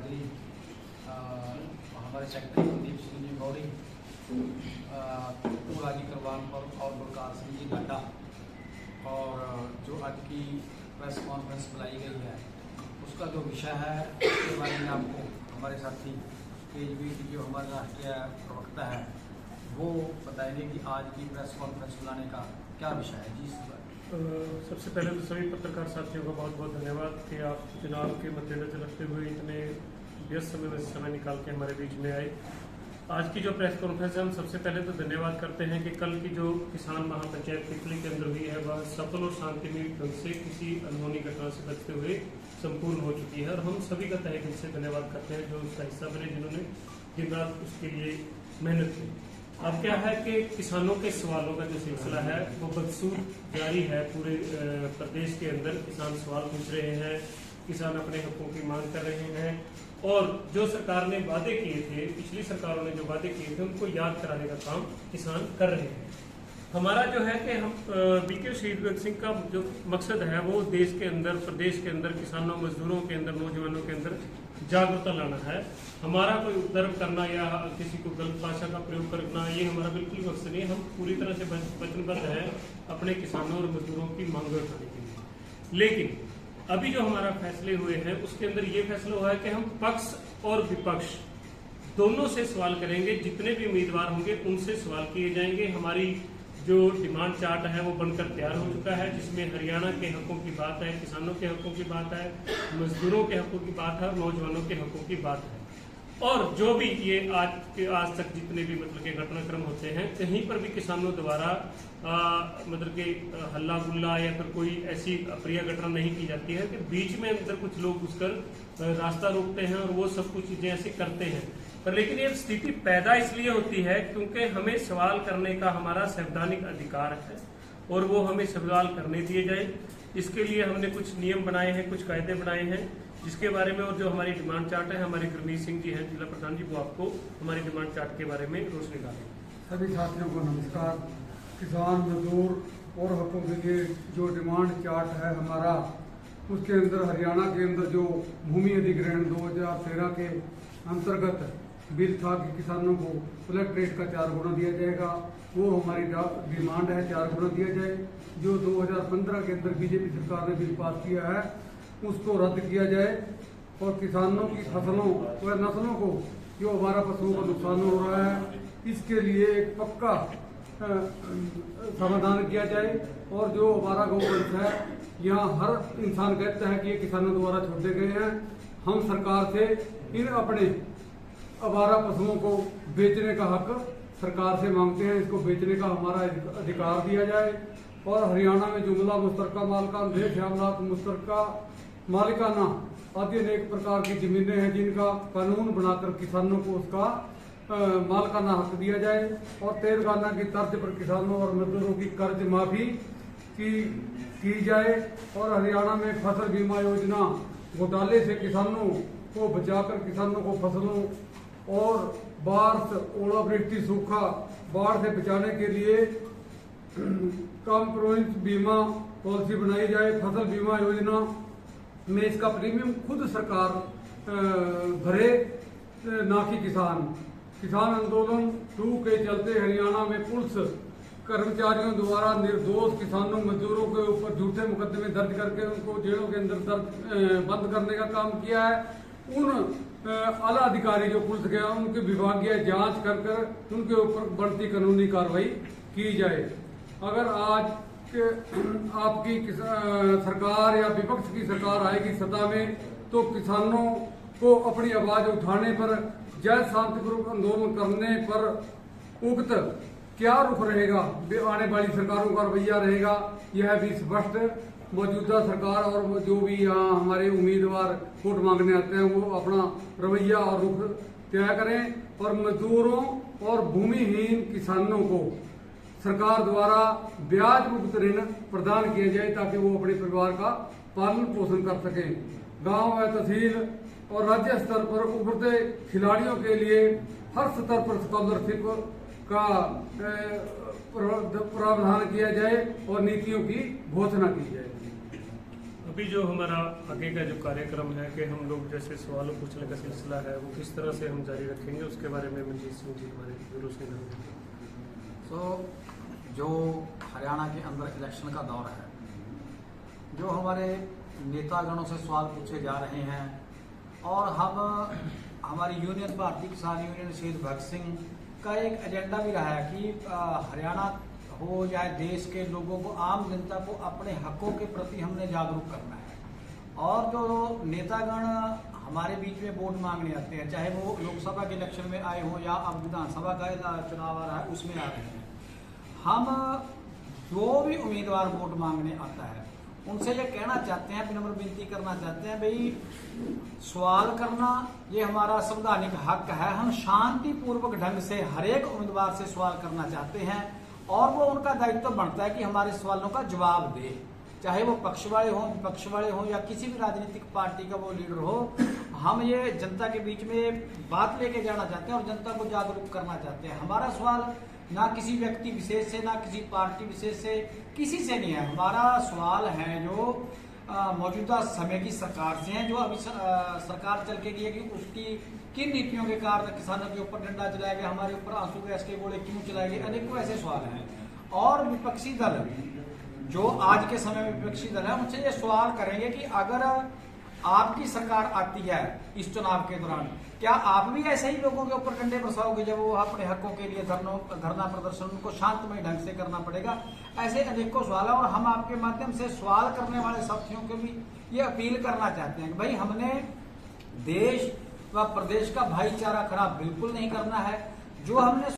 हाजिरी हमारे सेक्रेटरी कुलदीप सिंह जी गौड़ी, राजी करवानपुर और गुरकार सिंह जी लाडा, और जो आज की प्रेस कॉन्फ्रेंस बुलाई गई है उसका जो विषय है उसके बारे में आपको हमारे साथी केजवी की जो हमारे राष्ट्रीय प्रवक्ता है वो बताएंगे कि आज की प्रेस कॉन्फ्रेंस बुलाने का क्या विषय है। जी सबसे पहले तो सभी पत्रकार साथियों का बहुत बहुत धन्यवाद कि आप चुनाव के मद्देनजर रखते हुए इतने व्यस्त समय निकाल के हमारे बीच में आए। आज की जो प्रेस कॉन्फ्रेंस है हम सबसे पहले तो धन्यवाद करते हैं कि कल की जो किसान महापंचायत पिपली के अंदर हुई है वह सफल और शांतिमय ढंग से किसी अनहोनी घटना से बचते हुए संपूर्ण हो चुकी है, और हम सभी का तहे दिल से धन्यवाद करते हैं जो उसका हिस्सा बने, जिन्होंने दिन रात उसके लिए मेहनत की। अब क्या है कि किसानों के सवालों का जो सिलसिला है वो बदसूर जारी है। पूरे प्रदेश के अंदर किसान सवाल पूछ रहे हैं, किसान अपने हकों की मांग कर रहे हैं, और जो सरकार ने वादे किए थे, पिछली सरकारों ने जो वादे किए थे उनको याद कराने का काम किसान कर रहे हैं। हमारा जो है कि हम बीके शहीद भगत सिंह का जो मकसद है वो देश के अंदर, प्रदेश के अंदर, किसानों, मजदूरों के अंदर, नौजवानों के अंदर जागरूकता लाना है। हमारा कोई उपद्रव करना या किसी को गलत भाषा का प्रयोग करना ये हमारा बिल्कुल मकसद नहीं है। हम पूरी तरह से वचनबद्ध है अपने किसानों और मजदूरों की मांग उठाने के लिए। लेकिन अभी जो हमारा फैसले हुए हैं उसके अंदर ये फैसला हुआ है कि हम पक्ष और विपक्ष दोनों से सवाल करेंगे। जितने भी उम्मीदवार होंगे उनसे सवाल किए जाएंगे। हमारी जो डिमांड चार्ट है वो बनकर तैयार हो चुका है, जिसमें हरियाणा के हकों की बात है, किसानों के हकों की बात है, मजदूरों के हकों की बात है और नौजवानों के हकों की बात है। और जो भी ये आज तक जितने भी मतलब के घटनाक्रम होते हैं, कहीं पर भी किसानों द्वारा मतलब के हल्ला गुल्ला या फिर कोई ऐसी अप्रिय घटना नहीं की जाती है कि बीच में अंदर कुछ लोग घुसकर रास्ता रोकते हैं और वो सब कुछ चीजें ऐसे करते हैं। पर लेकिन ये स्थिति पैदा इसलिए होती है क्योंकि हमें सवाल करने का हमारा संवैधानिक अधिकार है और वो हमें सवाल करने दिए जाए। इसके लिए हमने कुछ नियम बनाए हैं, कुछ कायदे बनाए हैं, जिसके बारे में और जो हमारी डिमांड चार्ट है, हमारे गुरमीत सिंह जी हैं जिला प्रधान जी, वो आपको हमारी डिमांड चार्ट के बारे में रोशनी डालेंगे। सभी साथियों को नमस्कार। किसान, मजदूर और हकों के लिए जो डिमांड चार्ट है हमारा, उसके अंदर हरियाणा के अंदर जो भूमि अधिग्रहण 2013 के अंतर्गत बिल था कि किसानों को फ्लैट रेट का 4 गुना दिया जाएगा, वो हमारी डिमांड है 4 गुना दिया जाए। जो 2015 के अंदर बीजेपी सरकार ने बिल पास किया है उसको रद्द किया जाए, और किसानों की फसलों व नस्लों को जो हमारा पशुओं का नुकसान हो रहा है इसके लिए एक पक्का समाधान किया जाए। और जो हमारा गौवंश है, यहाँ हर इंसान कहता है कि ये किसानों द्वारा छोड़े गए हैं। हम सरकार से इन अपने आवारा पशुओं को बेचने का हक सरकार से मांगते हैं, इसको बेचने का हमारा अधिकार दिया जाए। और हरियाणा में जुमला मुश्तरका मालकान, श्यामलात मुश्तरका मालिकाना आदि अनेक प्रकार की जमीनें हैं जिनका कानून बनाकर किसानों को उसका मालकाना हक दिया जाए। और तेलंगाना की तर्ज पर किसानों और मजदूरों की कर्ज माफी की जाए। और हरियाणा में फसल बीमा योजना घोटाले से किसानों को बचाकर किसानों को फसलों और बाढ़, ओलावृष्टि, सूखा, बाढ़ से बचाने के लिए कॉम्प्रोमाइज बीमा पॉलिसी बनाई जाए। फसल बीमा योजना में इसका प्रीमियम खुद सरकार भरे, ना कि किसान। किसान आंदोलन 2 के चलते हरियाणा में पुलिस कर्मचारियों द्वारा निर्दोष किसानों, मजदूरों के ऊपर झूठे मुकदमे दर्ज करके उनको जेलों के अंदर बंद करने का काम किया है। उन आला अधिकारी जो पुलिस के उनकी विभागीय जांच कर उनके ऊपर बढ़ती कानूनी कार्रवाई की जाए। अगर आज आपकी सरकार या विपक्ष की सरकार आएगी सत्ता में तो किसानों को अपनी आवाज उठाने पर, जय शांतिपूर्वक आंदोलन करने पर उक्त क्या रुख रहेगा, आने वाली सरकारों का रवैया रहेगा, यह भी स्पष्ट मौजूदा सरकार और जो भी यहाँ हमारे उम्मीदवार वोट मांगने आते हैं वो अपना रवैया और रुख तय करें। और मजदूरों और भूमिहीन किसानों को सरकार द्वारा ब्याज मुक्त ऋण प्रदान किया जाए ताकि वो अपने परिवार का पालन पोषण कर सकें। गांव व तहसील और राज्य स्तर पर उभरते खिलाड़ियों के लिए हर स्तर पर स्कॉलरशिप का प्रावधान किया जाए और नीतियों की घोषणा की जाए। अब अभी जो हमारा आगे का जो कार्यक्रम है कि हम लोग जैसे सवालों पूछने का सिलसिला है वो किस तरह से हम जारी रखेंगे, उसके बारे में मनजीत सिंह जी हमारे गुरु से तो जो हरियाणा के अंदर इलेक्शन का दौर है, जो हमारे नेतागणों से सवाल पूछे जा रहे हैं और हम हमारी यूनियन भारतीय किसान यूनियन शहीद भगत सिंह का एक एजेंडा भी रहा है कि हरियाणा हो या देश के लोगों को, आम जनता को अपने हकों के प्रति हमने जागरूक करना है। और जो नेतागण हमारे बीच में वोट मांगने आते हैं, चाहे वो लोकसभा के इलेक्शन में आए हों या अब विधानसभा का चुनाव आ रहा है उसमें आ रहे हैं, हम जो भी उम्मीदवार वोट मांगने आता है उनसे ये कहना चाहते हैं, विनम्र विनती करना चाहते हैं, भाई सवाल करना ये हमारा संवैधानिक हक है। हम शांतिपूर्वक ढंग से हर एक उम्मीदवार से सवाल करना चाहते हैं और वो उनका दायित्व बनता है कि हमारे सवालों का जवाब दे, चाहे वो पक्ष वाले हों, विपक्ष वाले हों या किसी भी राजनीतिक पार्टी का वो लीडर हो। हम ये जनता के बीच में बात लेके जाना चाहते हैं और जनता को जागरूक करना चाहते हैं। हमारा सवाल ना किसी व्यक्ति विशेष से, ना किसी पार्टी विशेष से, किसी से नहीं है। हमारा सवाल है जो मौजूदा समय की सरकार से है, जो अभी सरकार चल के गई है कि उसकी किन नीतियों के कारण किसानों के ऊपर डंडा चलाया गया, हमारे ऊपर आंसू गैस के गोले क्यों चलाए गए, अनेकों ऐसे सवाल हैं। और विपक्षी दल जो आज के समय में विपक्षी दल है उनसे ये सवाल करेंगे कि अगर आपकी सरकार आती है इस चुनाव के दौरान, क्या आप भी ऐसे ही लोगों के ऊपर डंडे बरसाओगे जब वो अपने हकों के लिए धरना प्रदर्शन उनको शांतमय ढंग से करना पड़ेगा। ऐसे अनेकों सवाल है और हम आपके माध्यम से सवाल करने वाले साथियों को भी ये अपील करना चाहते हैं कि भाई हमने देश व प्रदेश का भाईचारा खराब बिल्कुल नहीं करना है। जो हमने